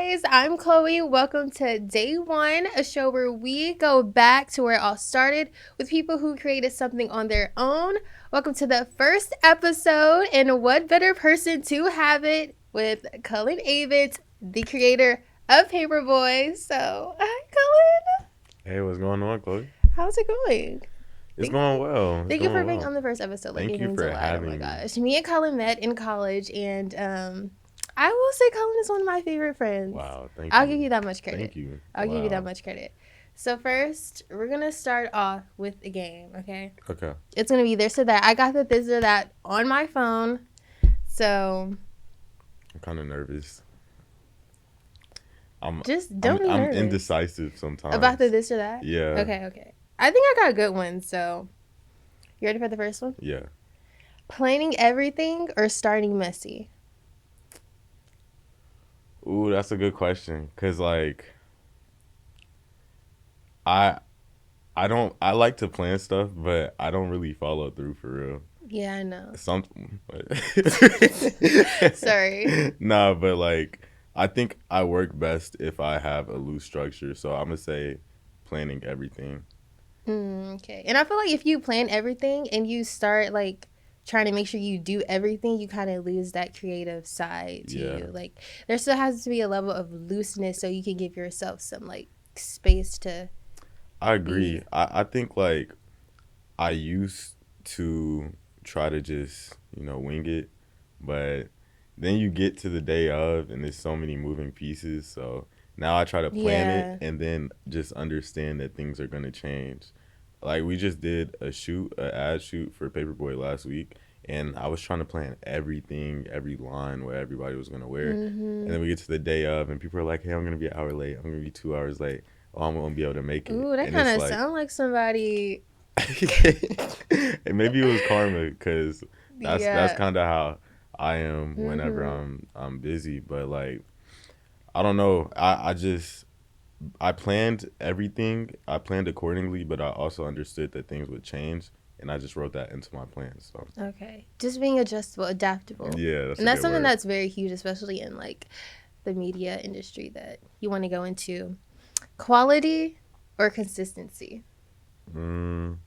guys, I'm Chloe. Welcome to Day One, a show where we go back to where it all started with people who created something on their own. Welcome to the first episode, and what better person to have it with Cullen Avent, the creator of Paperboy. So, hi, Cullen. Hey, what's going on, Chloe? How's it going? It's going well. Thank you for being on the first episode. Thank it you means for a lot. having Oh my me. gosh. Me and Cullen met in college, and I will say Cullen is one of my favorite friends. Wow, thank I'll you. give you that much credit. Thank you. I'll give you that much credit. So first, we're going to start off with a game, okay? Okay. It's going to be this or that. I got the this or that on my phone. So I'm kind of nervous. I'm nervous. indecisive sometimes. About the this or that? Yeah. Okay. I think I got a good one, so you ready for the first one? Yeah. Planning everything or starting messy? Ooh, that's a good question. Cause like, I like to plan stuff, but I don't really follow through for real. Yeah, I know. Sorry. Nah, but like, I think I work best if I have a loose structure. So I'm gonna say planning everything. Okay. And I feel like if you plan everything and you start like trying to make sure you do everything, you kind of lose that creative side to you. Like there still has to be a level of looseness so you can give yourself some like space to. I agree. I think like I used to try to just, wing it, but then you get to the day of and there's so many moving pieces. So now I try to plan it and then just understand that things are going to change. Like we just did an ad shoot for Paperboy last week, and I was trying to plan everything, every line, what everybody was going to wear. And then we get to the day of and people are like, hey, I'm going to be an hour late. I'm going to be 2 hours late. Oh, I'm going to be able to make it. Ooh, that kind of sound like somebody. And maybe it was karma because that's kind of how I am whenever I'm busy. But like, I don't know. I planned everything. I planned accordingly, but I also understood that things would change, and I just wrote that into my plan. So okay, just being adjustable, adaptable. Yeah, that's something that's very huge, especially in like the media industry that you want to go into. Quality or consistency? I'm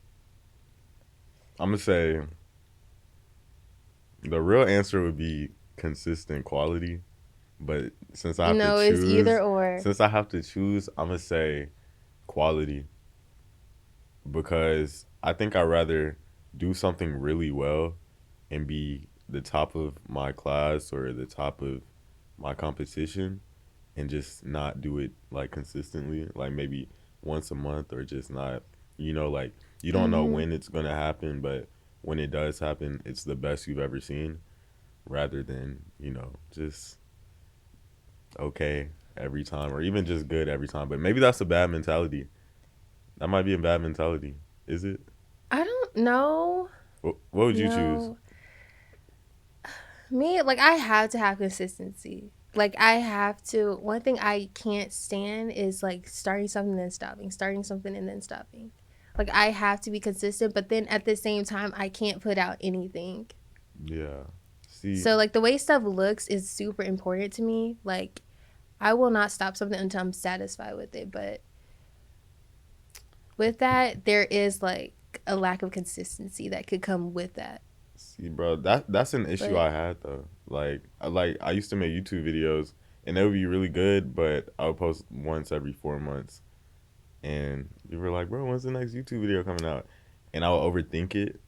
gonna say the real answer would be consistent quality. But since I have to choose, it's either or. Since I have to choose, I'm gonna say quality, because I think I'd rather do something really well and be the top of my class or the top of my competition and just not do it like consistently, like maybe once a month, or just not, like you don't know when it's gonna happen, but when it does happen, it's the best you've ever seen, rather than, just okay every time, or even just good every time. But maybe that's a bad mentality. That might be a bad mentality. Is it? I don't know. What would you choose? Me, like, I have to have consistency. Like, I have to. One thing I can't stand is like starting something and then stopping, starting something and then stopping. Like, I have to be consistent, but then at the same time, I can't put out anything. Yeah. See. So like the way stuff looks is super important to me. Like, I will not stop something until I'm satisfied with it. But with that, there is like a lack of consistency that could come with that. See, bro, that's an issue I had though. Like I used to make YouTube videos and they would be really good, but I would post once every 4 months, and you were like, bro, when's the next YouTube video coming out? And I would overthink it.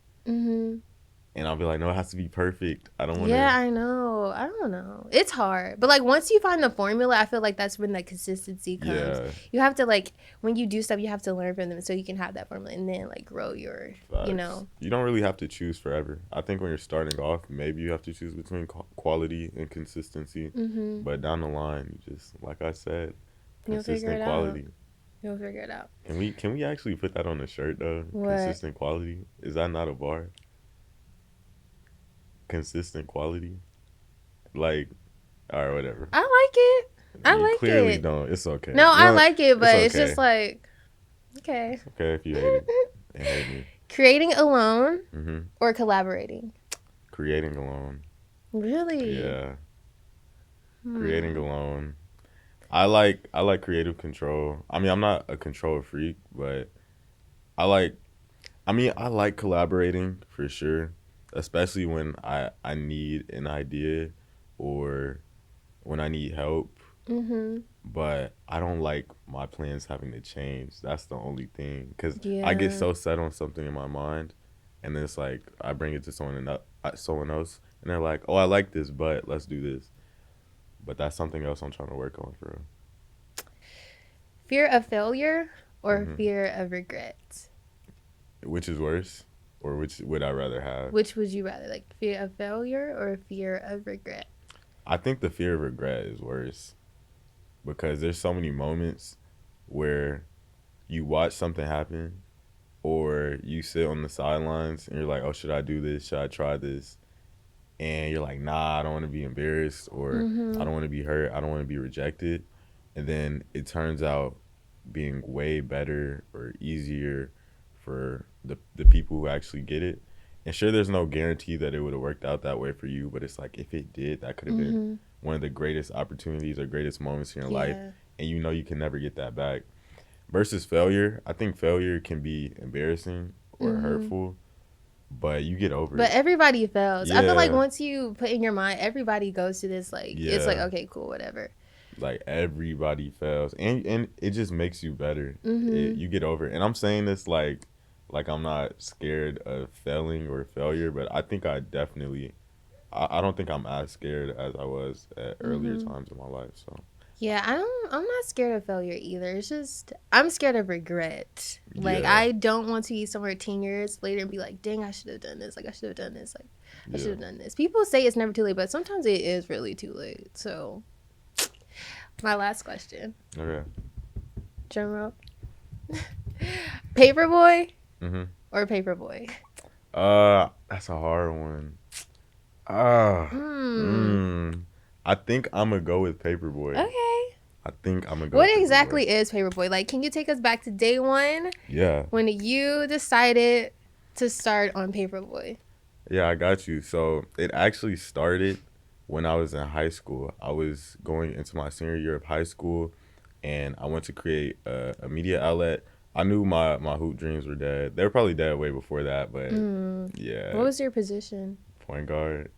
And I'll be like, no, it has to be perfect. I don't want to. Yeah, I know. I don't know. It's hard. But, like, once you find the formula, I feel like that's when the consistency comes. Yeah. You have to, like, when you do stuff, you have to learn from them so you can have that formula and then, like, grow your, Facts. You don't really have to choose forever. I think when you're starting off, maybe you have to choose between quality and consistency. But down the line, you just, like I said, consistent quality. You'll figure it out. Can we actually put that on a shirt, though? What? Consistent quality? Is that not a bar? Consistent quality, like, all right, whatever. I like it. You clearly don't. It's okay. No, I like it, but it's just like, okay. It's okay if you hate it. And hate me. Creating alone or collaborating? Creating alone. Really? Yeah. Creating alone. I like creative control. I mean, I'm not a control freak, but I like I like collaborating for sure, especially when I need an idea or when I need help. Mhm. But I don't like my plans having to change. That's the only thing, cuz I get Yeah. so set on something in my mind, and then it's like I bring it to someone else, and they're like, "Oh, I like this, but let's do this." But that's something else I'm trying to work on for Fear of failure or real. fear of regret? Which is worse, or which would I rather have? Which would you rather, like fear of failure or fear of regret? I think the fear of regret is worse because there's so many moments where you watch something happen or you sit on the sidelines and you're like, oh, should I do this? Should I try this? And you're like, nah, I don't want to be embarrassed or I Mhm. don't want to be hurt. I don't want to be rejected. And then it turns out being way better or easier for the people who actually get it. And sure, there's no guarantee that it would have worked out that way for you, but it's like if it did, that could have been Mhm. one of the greatest opportunities or greatest moments in your life, Yeah. and you know you can never get that back. Versus failure, I think failure can be embarrassing or Mhm. hurtful, but you get over But it. everybody fails. I feel like Yeah, once you put in your mind, everybody goes to this. Like it's like yeah. okay, cool, whatever. Like everybody fails, and it just makes you better. Mhm. You get over it. And I'm saying this like I'm not scared of failing or failure, but I think I definitely I don't think I'm as scared as I was at earlier Mhm. times in my life. So Yeah, I'm not scared of failure either. It's just I'm scared of regret. Like yeah, I don't want to be somewhere 10 years later and be like, "Dang, I should have done this. Like I should have done this. Like I should yeah. have done this." People say it's never too late, but sometimes it is really too late. So, my last question. Okay. Drum roll. Paperboy Mhm. or Paperboy? That's a hard one. Ah, Hmm. mm. I think I'm gonna go with Paperboy. Okay. I think I'm gonna go What with Paperboy. exactly is Paperboy? Like, can you take us back to day one Yeah. when you decided to start on Paperboy? Yeah, I got you. So it actually started when I was in high school. I was going into my senior year of high school, and I went to create a media outlet. I knew my hoop dreams were dead. They were probably dead way before that, but Mm. What yeah, was your position? point guard.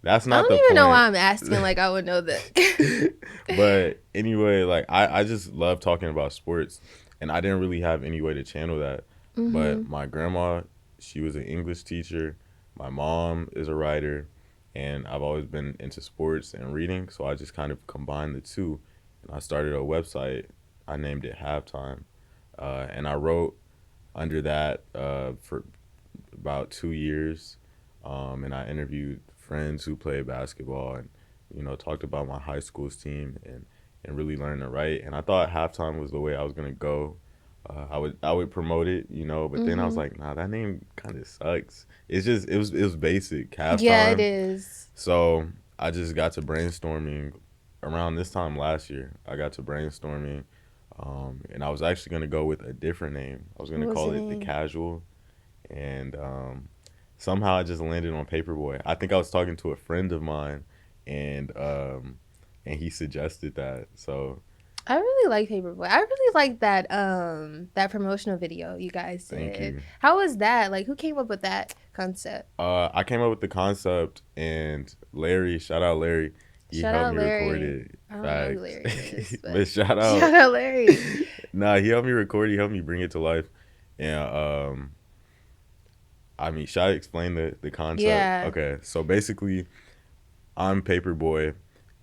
That's I not don't the even know point. why I'm asking. Like, I would know that. But anyway, like I just love talking about sports, and I didn't really have any way to channel that. But Mhm. my grandma, she was an English teacher. My mom is a writer, and I've always been into sports and reading, so I just kind of combined the two, and I started a website. I named it Halftime, and I wrote under that for about 2 years, and I interviewed friends who play basketball and talked about my high school's team and really learned to write. And I thought halftime was the way I was gonna go. I would promote it, but then I was Mhm. like, nah, that name kind of sucks. It's just it was basic Yeah, it halftime. is. So I just got to brainstorming around this time last year. I got to brainstorming, and I was actually gonna go with a different name. I was What gonna was the call it the name? Casual, and somehow I just landed on Paperboy. I think I was talking to a friend of mine, and he suggested that. So I really like Paperboy. I really like that promotional video you guys thank did. you. How was that? Like, who came up with that concept? I came up with the concept, and Larry, shout out Larry, he Shout helped out me record Larry. it. I don't know who Facts, Larry is, but but shout out. shout out Larry. Nah, he helped me record. He helped me bring it to life, and I mean, should I explain the concept? Yeah. Okay, so basically, I'm Paperboy.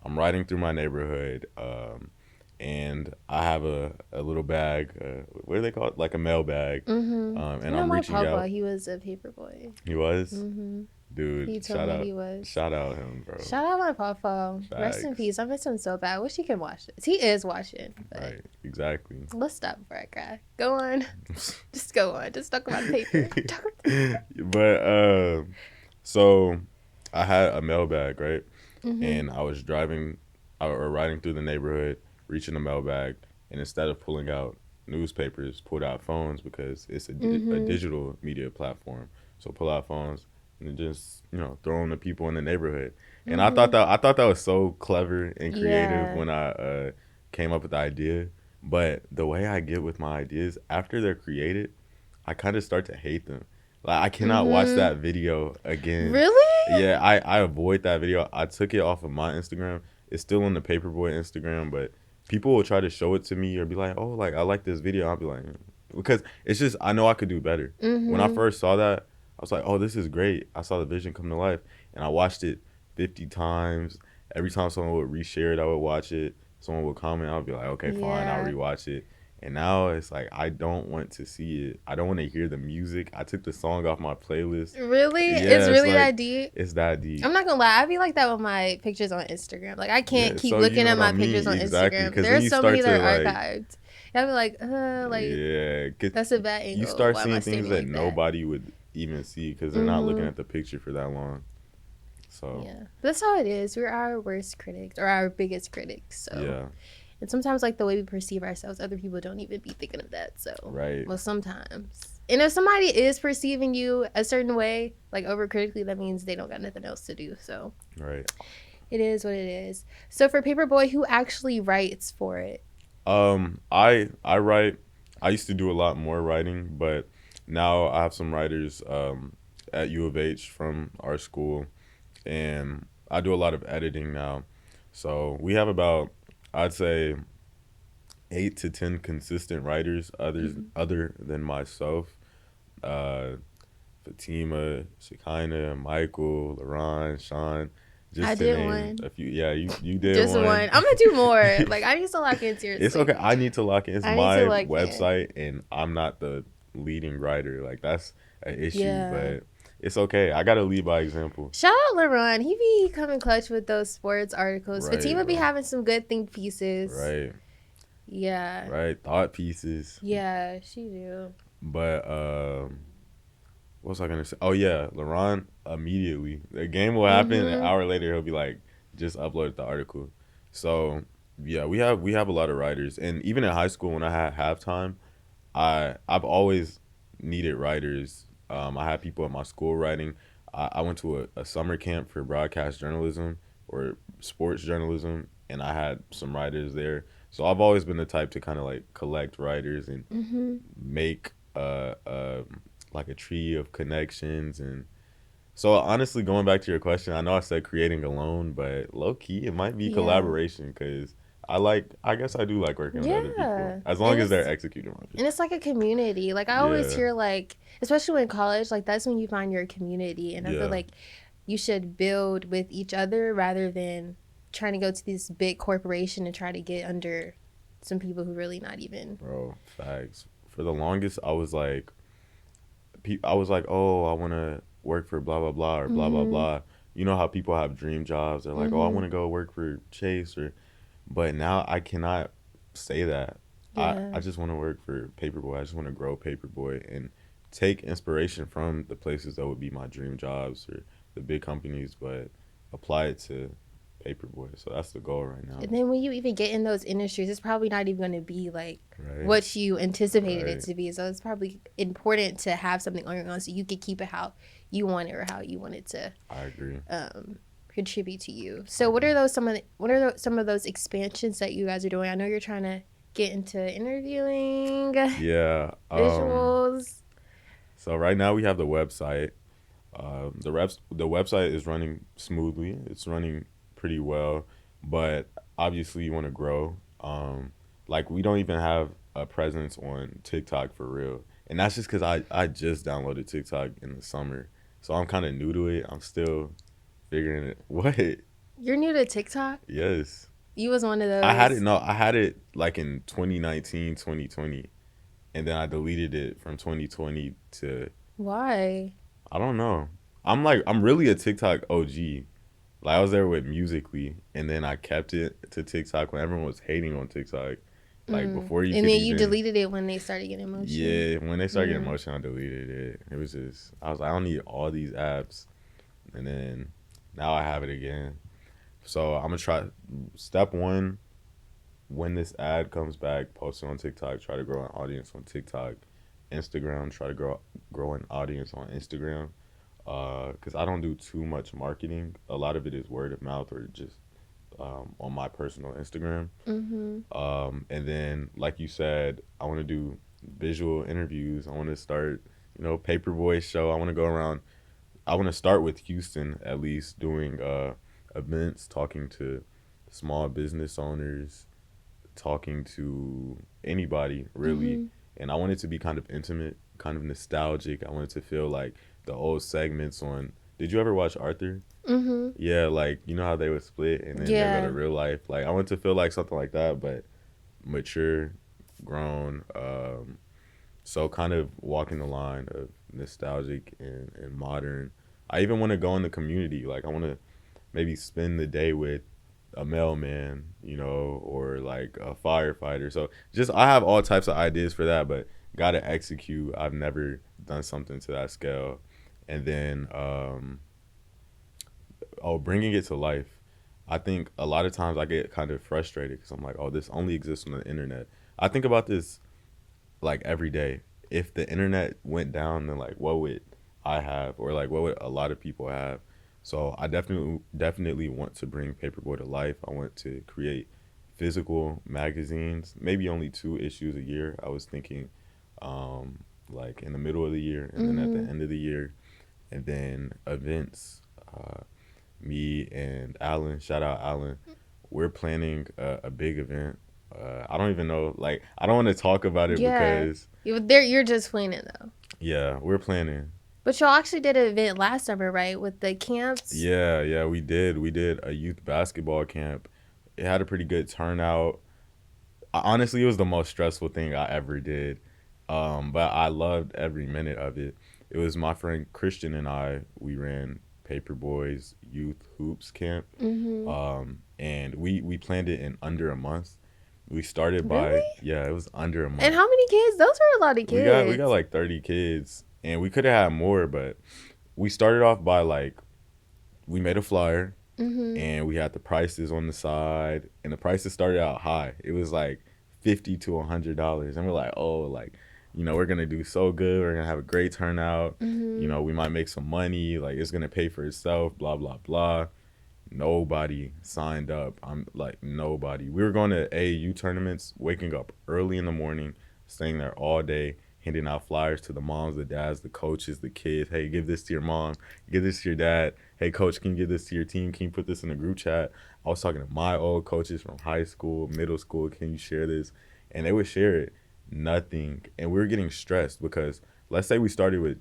I'm riding through my neighborhood, and I have a little bag. What do they call it? Like a mail bag. Mhm. And You know, I'm my reaching papa, out. he was a Paperboy. He was, Mhm. dude. He told Shout me out, he was. shout out him, bro. Shout out my papa. Rest in Facts. peace. I miss him so bad. I wish he can watch this. He is watching, but Right. Exactly. let's stop before I cry. Go on. Just go on. Just talk about paper. Talk about But so I had a mail bag, right? Mhm. And I was driving or riding through the neighborhood, reaching the mailbag, and instead of pulling out newspapers, pulled out phones because it's a Mhm. digital media platform. So pull out phones, and just throwing the people in the neighborhood. And Mm-hmm. I thought that was so clever and creative Yeah. when I came up with the idea. But the way I get with my ideas after they're created, I kind of start to hate them. Like I cannot watch Mm-hmm. that video again. Really? Yeah, I avoid that video. I took it off of my Instagram. It's still on the Paperboy Instagram, but people will try to show it to me or be like, "Oh, like I like this video." I'll be like, because it's just I know I could do better. When I Mm-hmm. first saw that, I was like, "Oh, this is great." I saw the vision come to life, and I watched it 50 times. Every time someone would reshare it, I would watch it. Someone would comment, I'll be like, "Okay, fine, I'll Yeah. rewatch it." And now it's like I don't want to see it. I don't want to hear the music. I took the song off my playlist. Really? It's Yeah, it's really like that deep? it's that deep. I'm not gonna lie, I be like that with my pictures on Instagram. Like I can't Yeah, keep so you looking know at what I my mean? pictures on Exactly, Instagram. because then There's you so many start that to are like, archived. I'll be like yeah, that's a bad you angle. start Why am I seeing things standing that like that? nobody would even see because they're not looking Mm-hmm. at the picture for that long. So Yeah. That's how it is. We're our worst critics or our biggest critics. So yeah, and sometimes like the way we perceive ourselves, other people don't even be thinking of that. So right, well sometimes. And if somebody is perceiving you a certain way, like overcritically, that means they don't got nothing else to do. So right. it is what it is. So for Paperboy, who actually writes for it? I write. I used to do a lot more writing, but now I have some writers at U of H from our school, and I do a lot of editing now. So we have about, I'd say, 8 to 10 consistent writers, Mhm. other than myself. Uh, Fatima, Shekinah, Michael, Laron, Sean, I just to did name one. a few. Yeah, you did Just one. one. I'm gonna do more. Like I need to lock in It's seriously. okay. I need to lock in. It's I need to my lock in. website, and I'm not the leading writer. Like that's an issue, Yeah. but it's okay. I gotta lead by example. Shout out LaRon. He be coming clutch with those sports articles. Right, Fatima be bro. having some good think pieces. Right, Yeah. right. Thought pieces, Yeah, she do. but what was I gonna say? Oh yeah, LeBron immediately. The game will happen. An Mm-hmm. hour later, he'll be like, just uploaded the article. So yeah, we have a lot of writers, and even in high school when I had halftime, I've always needed writers. I had people at my school writing. I went to a summer camp for broadcast journalism or sports journalism, and I had some writers there. So I've always been the type to kind of like collect writers and Mm-hmm. make like a tree of connections. And so honestly, going back to your question, I know I said creating alone, but low key it might be Yeah. collaboration because I guess I do like working with other people Yeah. as long as they're executing my And vision. it's like a community. Like I always Yeah, hear like especially in college, like that's when you find your community and I feel yeah, like you should build with each other rather than trying to go to this big corporation and try to get under some people who really not even. bro, facts. For the longest, I was like, oh, I want to work for blah blah blah or blah blah Mhm. blah. You know how people have dream jobs? They're like, oh, I want Mhm. to go work for Chase or. But now I cannot say that. Yeah. I just want to work for Paperboy. I just want to grow Paperboy and take inspiration from the places that would be my dream jobs or the big companies, but apply it to Paperboy. So that's the goal right now. And then when you even get in those industries, it's probably not even going to be like Right. what you anticipated it Right. to be. So it's probably important to have something on your own so you can keep it how you want it or how you want it to I agree. contribute to you. So what are those some of those expansions that you guys are doing? I know you're trying to get into interviewing, Yeah. visuals. So right now we have the website. The website is running smoothly. It's running pretty well, but obviously you want to grow. Like we don't even have a presence on TikTok for real, and that's just because I just downloaded TikTok in the summer, so I'm kind of new to it. I'm still figuring it. What? You're new to TikTok? Yes. You was one of I had it. those. No, I had it like in 2019, 2020, and then I deleted it from 2020 to Why? I don't know. I'm really a TikTok OG. Like I was there with Musically, and then I kept it to TikTok when everyone was hating on TikTok. Like Mm. before you And could then you even, deleted it when they started getting motion. yeah. When they started getting Mm. motion, I deleted it. It was just I was like, I don't need all these apps, and then now I have it again. So I'm gonna try step one when this ad comes back, post it on TikTok. Try to grow an audience on TikTok, Instagram. Try to grow an audience on Instagram. because I don't do too much marketing. A lot of it is word of mouth or just on my personal Instagram. Mhm. And then, like you said, I want to do visual interviews. I want to start, Paperboy show. I want to go around. I want to start with Houston at least, doing events, talking to small business owners, talking to anybody really. Mhm. And I want it to be kind of intimate, kind of nostalgic. I want it to feel like the old segments on. Did you ever watch Arthur? Mhm. Yeah, like you know how they would split and then they go to Yeah. real life. Like I want to feel like something like that, but mature, grown. So kind of walking the line of nostalgic and modern. I even want to go in the community. Like I want to maybe spend the day with a mailman, or like a firefighter. So just I have all types of ideas for that, but gotta execute. I've never done something to that scale, and then bringing it to life. I think a lot of times I get kind of frustrated because I'm like, oh, this only exists on the internet. I think about this like every day. If the internet went down, then like what would I have, or like what would a lot of people have? So I definitely want to bring Paperboy to life. I want to create physical magazines, maybe only 2 issues a year. I was thinking, like in the middle of the year and then at the Mhm. end of the year, and then events. Me and Alan, shout out Alan, we're planning a big event. I don't even know, like, I don't want to talk about it Yeah. because, You're just playing it though. yeah, we're planning. But y'all actually did an event last summer, right? With the camps. Yeah, we did. We did a youth basketball camp. It had a pretty good turnout. Honestly, it was the most stressful thing I ever did. But I loved every minute of it. It was my friend Christian and I, we ran Paperboys Youth Hoops Camp. Mhm. And we planned it in under a month. We started by, Really? yeah, it was under a And month. how many kids? Those were a lot of We got kids. like 30 kids, and we could have had more, but we started off by like we made a flyer, Mhm. and we had the prices on the side, and the prices started out high. It was like $50 to $100, and we're like, oh, like, we're gonna do so good. We're gonna have a great turnout. Mhm. We might make some money. Like it's gonna pay for itself. Blah blah blah. Nobody signed up. I'm like nobody. We were going to AAU tournaments, waking up early in the morning, staying there all day, handing out flyers to the moms, the dads, the coaches, the kids. Hey, give this to your mom. Give this to your dad. Hey, coach, can you give this to your team? Can you put this in a group chat? I was talking to my old coaches from high school, middle school. Can you share this? And they would share it. Nothing. And we were getting stressed because let's say we started with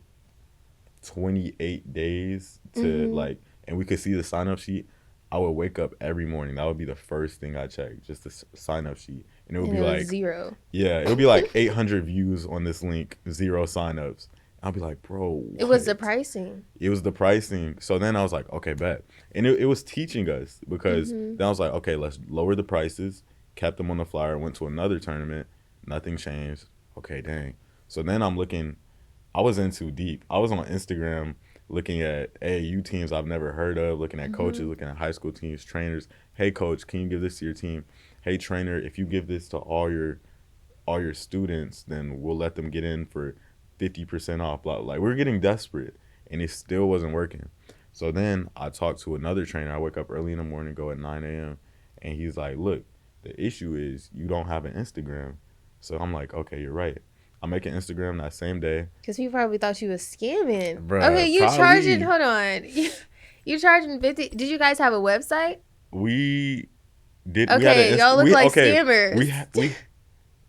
28 days to Mhm. like, and we could see the sign up sheet. I would wake up every morning. That would be the first thing I check, just the sign up sheet, and it would And be it was like, 0. yeah, it would be like 800 views on this link, 0 signups. I'll be like, bro, It was the what? pricing. It was the pricing. So then I was like, okay, bet. And it was teaching us because Mhm. then I was like, okay, let's lower the prices. Kept them on the flyer. Went to another tournament. Nothing changed. Okay, dang. So then I'm looking. I was in too deep. I was on Instagram looking at AAU teams I've never heard of, looking at coaches, Mhm. looking at high school teams, trainers. Hey, coach, can you give this to your team? Hey, trainer, if you give this to all your students, then we'll let them get in for 50% off. Blah. Like we're getting desperate, and it still wasn't working. So then I talked to another trainer. I wake up early in the morning, go at 9 a.m., and he's like, "Look, the issue is you don't have an Instagram." So I'm like, "Okay, you're right. I make an Instagram that same day, Because people probably thought you was scamming. Okay, bruh. you charging, Probably hold on. You charging 50. Did you guys have a website? we did. We had an Okay, y'all look we like okay. scammers. We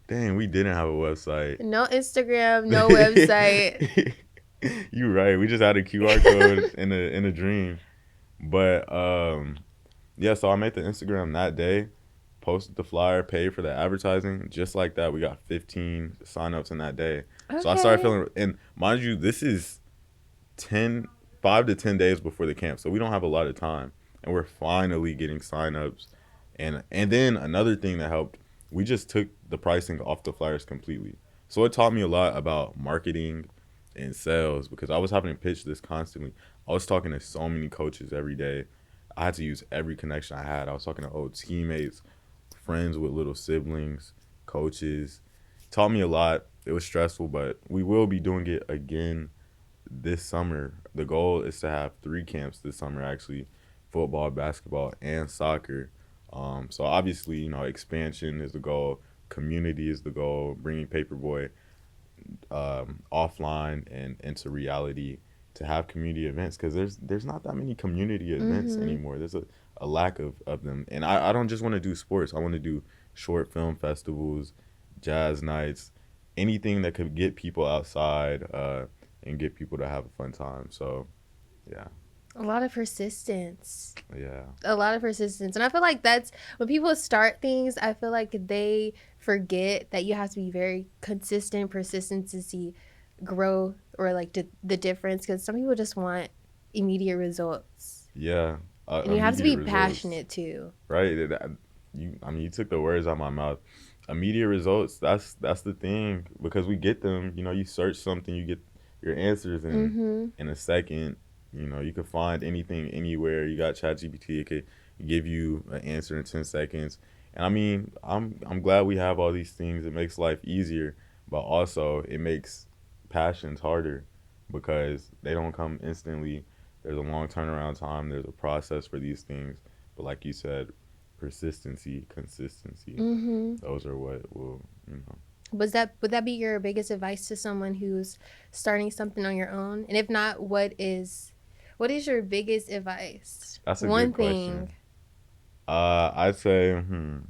dang. We didn't have a website. No Instagram, no website. You right. We just had a QR code in a dream. But yeah, so I made the Instagram that day, posted the flyer, paid for the advertising. Just like that, we got 15 signups in that day. So I started Okay. feeling, and mind you, this is 10, 5 to 10 days before the camp. So we don't have a lot of time. And we're finally getting signups. And then another thing that helped, we just took the pricing off the flyers completely. So it taught me a lot about marketing and sales because I was having to pitch this constantly. I was talking to so many coaches every day. I had to use every connection I had. I was talking to old teammates, friends with little siblings, coaches. Taught me a lot. It was stressful, but we will be doing it again this summer, the goal is to have 3 camps this summer, actually: football, basketball, and soccer. So obviously, expansion is the goal, community is the goal, bringing Paperboy offline and into reality to have community events, because there's not that many community events anymore. There's a lack of them, and I don't just want to do sports. I want to do short film festivals, jazz nights, anything that could get people outside and get people to have a fun time. So yeah. A lot of persistence. Yeah. A lot of persistence. And I feel like that's when people start things, I feel like they forget that you have to be very consistent, persistent to see growth or like the difference, because some people just want immediate results. Yeah. And you have to be passionate too. Right. You took the words out of my mouth. Immediate results, that's the thing, because we get them. You search something, you get your answers in a second. You could find anything anywhere. You got ChatGPT; it could give you an answer in 10 seconds. And I'm glad we have all these things. It makes life easier, but also it makes passions harder, because they don't come instantly. There's a long turnaround time. There's a process for these things. But like you said, persistency, consistency, those are what will. Would that be your biggest advice to someone who's starting something on your own? And if not, what is your biggest advice? That's a one good thing. Question.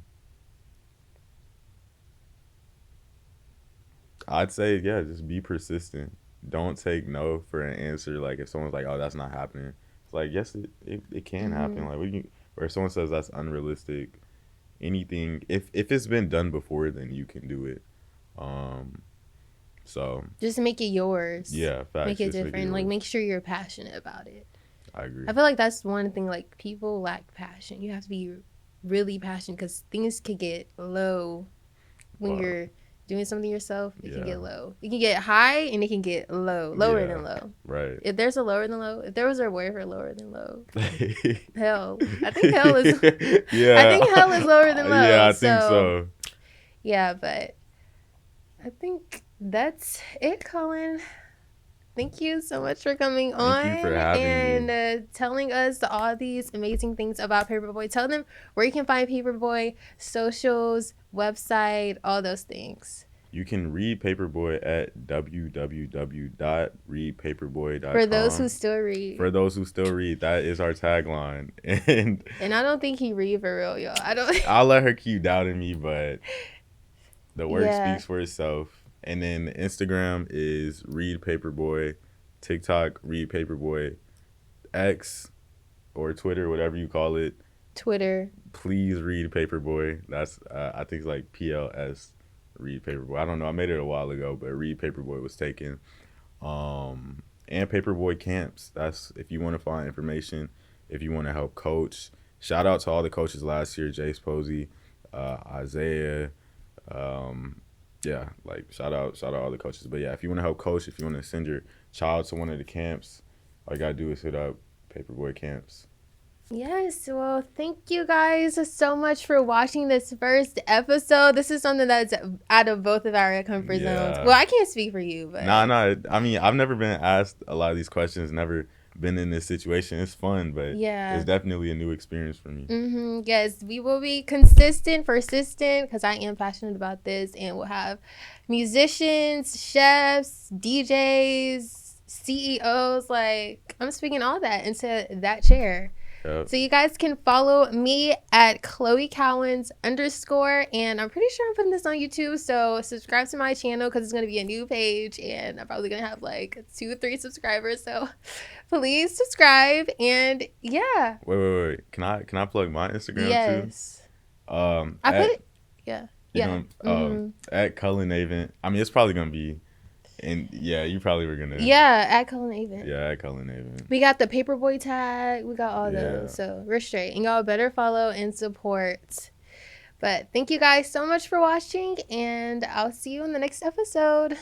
I'd say, yeah, just be persistent. Don't take no for an answer. Like, if someone's like, "Oh, that's not happening," it's like, yes, it can happen. Like, or if someone says that's unrealistic, anything, if it's been done before, then you can do it. So just make it yours. Yeah, facts. Make it different. Like, make sure you're passionate about it. I agree. I feel like that's one thing. Like, people lack passion. You have to be really passionate, because things can get low when you're doing something yourself. It can get low. It can get high and it can get lower than low. Right. If there's a lower than low, if there was a word for lower than low, hell. I think hell is. Yeah. I think hell is lower than low. Yeah, I think so. Yeah, but I think that's it, Cullen. Thank you so much for coming on. Thank you for having me. Telling us all these amazing things about Paperboy. Tell them where you can find Paperboy, socials, website, all those things. You can read Paperboy at www.readpaperboy.com. For those who still read. For those who still read, that is our tagline. And I don't think he read for real, y'all. I'll let her keep doubting me, but the work speaks for itself. And then Instagram is Read Paperboy, TikTok Read Paperboy, X or Twitter, whatever you call it. Twitter. Please read Paperboy. That's I think it's like PLS Read Paperboy. I don't know. I made it a while ago, but Read Paperboy was taken. And Paperboy camps. That's if you want to find information, if you want to help coach. Shout out to all the coaches last year: Jace Posey, Isaiah. Yeah, like shout out all the coaches. But yeah, if you want to help coach, if you want to send your child to one of the camps, all you gotta do is hit up Paperboy camps. Yes, well, thank you guys so much for watching this first episode. This is something that's out of both of our comfort zones. Well, I can't speak for you, but nah. I mean, I've never been asked a lot of these questions. Never been in this situation. It's fun, but it's definitely a new experience for me. Yes, we will be consistent, persistent, because I am passionate about this, and we'll have musicians, chefs, DJs, CEOs. Like, I'm speaking all that into that chair. Yep. So you guys can follow me at @ChloeCowens_, and I'm pretty sure I'm putting this on YouTube, so subscribe to my channel because it's going to be a new page, and I'm probably going to have like 2 or 3 subscribers, so please subscribe. And yeah, wait, can I plug my Instagram too? Yes. At Cullen Avent. I mean, it's probably going to be. And yeah, you probably were gonna. Yeah, at Cullen Avent. Yeah, at Cullen Avent. We got the Paperboy tag. We got all those. So we're straight. And y'all better follow and support. But thank you guys so much for watching. And I'll see you in the next episode.